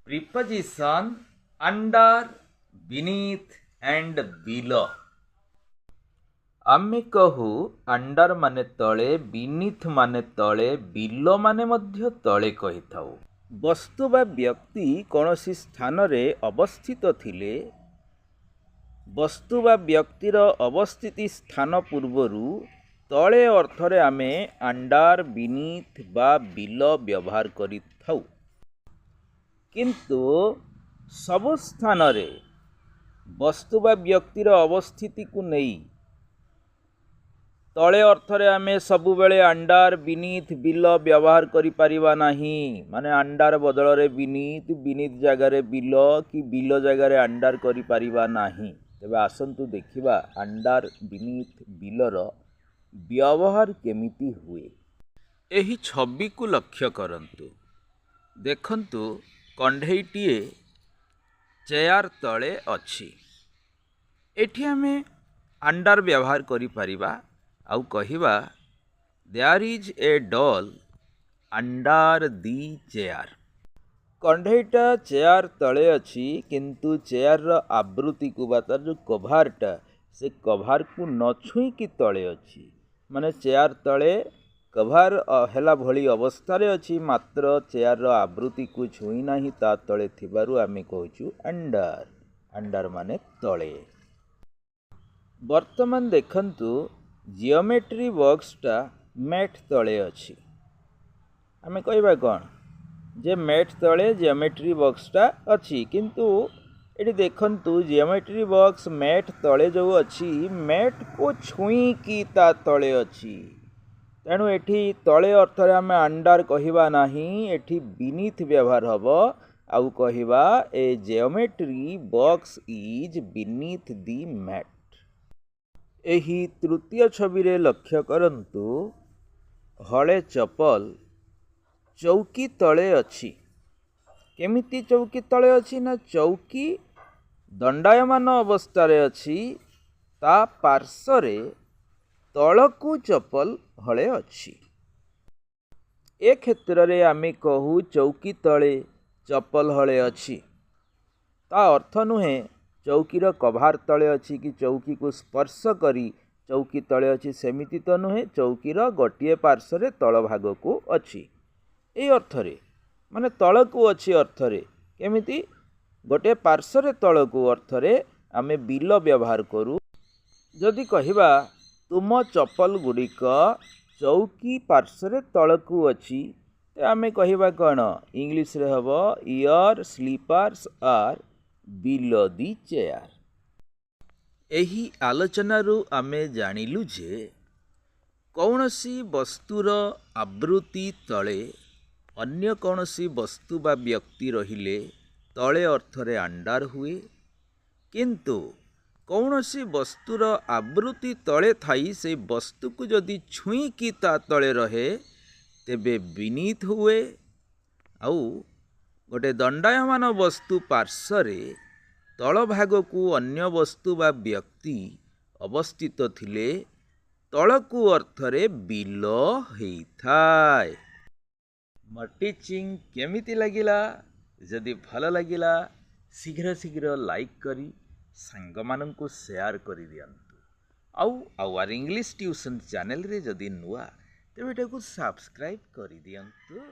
Preposition under, beneath and below. आमे कहू under माने तले, बीनीथ माने तले, बिलो माने मध्य तले कहिथाउ। वस्तु बा व्यक्ति कौनसी स्थान रे अवस्थित थिले वस्तु बा व्यक्तिर अवस्थिति स्थान पूर्वरु तले अर्थरे आमे अंडर, बीनीथ बा बिलो व्यवहार करिथाउ। किंतु सबु स्थान रे वस्तु बा व्यक्तिर अवस्थिति को नहीं तले अर्थरे आमे सबु बेले अंडर, बीनीथ, बिलो व्यवहार करि परिबा नाही। माने अंडर बदल रे बीनीथ, बीनीथ जगह रे बिलो कि बिलो जगह रे अंडर करि परिबा नाही। तेबे आसंतु देखिबा अंडर, बीनीथ, बिलोर व्यवहार केमिति हुए। एही छवि को लक्ष्य करंतु। देखंतु कंढेईटीए चेयर तले अछि। एठी आमे अंडर व्यवहार करि परिबा आउ कहिबा there is a doll under the chair. कंढेईटा चेयर तले अछि किंतु चेयर रो आवृत्ति को बा तार जो कभारटा से कभार को न छुई की तले अछि। माने चेयर तले कभार हेला भली अवस्था रे अछि मात्र चेयर रो आवृत्ति को छुई नाही ता तले थिबारु आमे कहूछु अंडर। अंडर माने तले। वर्तमान देखंतु जियोमेट्री बॉक्सटा मैट तले अछि। आमे कहबा कोन जे मैट तले जियोमेट्री बॉक्सटा अछि किंतु एटी देखंतु जियोमेट्री बॉक्स मैट तले जो अछि मैट को छुई की ता तले अछि। तेणु एठी तले अर्थरे आमे अंडर कहिबा नाही एठी बीनीथ व्यवहार हबो आउ कहिबा a geometry box is beneath the mat. एही तृतीय छवि रे लक्ष्य करंतु हले चपल चौकी तले अछि। केमिति चौकी तले अछि ना चौकी दंडायमान अवस्था रे अछि ता पार्श्वरे तळकू चपल हले अछि। ए क्षेत्र रे आमे कहू चौकी तले चपल हले अछि ता अर्थ नुहे चौकीर कभार तले अछि कि चौकी को स्पर्श करी चौकी तले अछि सेमिति तो नुहे चौकीर गोटिए पार्श्वरे तल भाग को अछि। ए अर्थरे माने तळकू अछि अर्थरे केमिति गोटे पार्श्वरे तळकू अर्थरे आमे बिलो व्यवहार करू। जदि कहिबा तुम चपल गुड़िक चौकी पार्श्वरे तळकू अछि ते आमे कहिबा कोन इंग्लिश रे हबो your slippers are below the chair. एही आलोचनारू आमे जानिलु जे कौनसी वस्तुर आवृत्ति तले अन्य कौनसी वस्तु बा व्यक्ति रहिले तले अर्थरे अंडर हुए किंतु कौनसी वस्तुर आवृत्ति तले थाई से वस्तु को जदि छुई की ता तले रहे तेबे बीनीथ हुए। आउ गोटे दंडायमान वस्तु पार्श्वरे तल भाग को अन्य वस्तु बा व्यक्ति अवस्थित थिले तळकू अर्थरे बिलो हेइथाय। मो टीचिंग केमिति लागिला जदि भल लागिला शीघ्र शीघ्र लाइक करी सांग माननकु शेयर करि दियंतु। आउ आवर इंग्लिश ट्यूशन चैनल रे जदि नुआ तेबे एटाकु सब्सक्राइब करि दियंतु।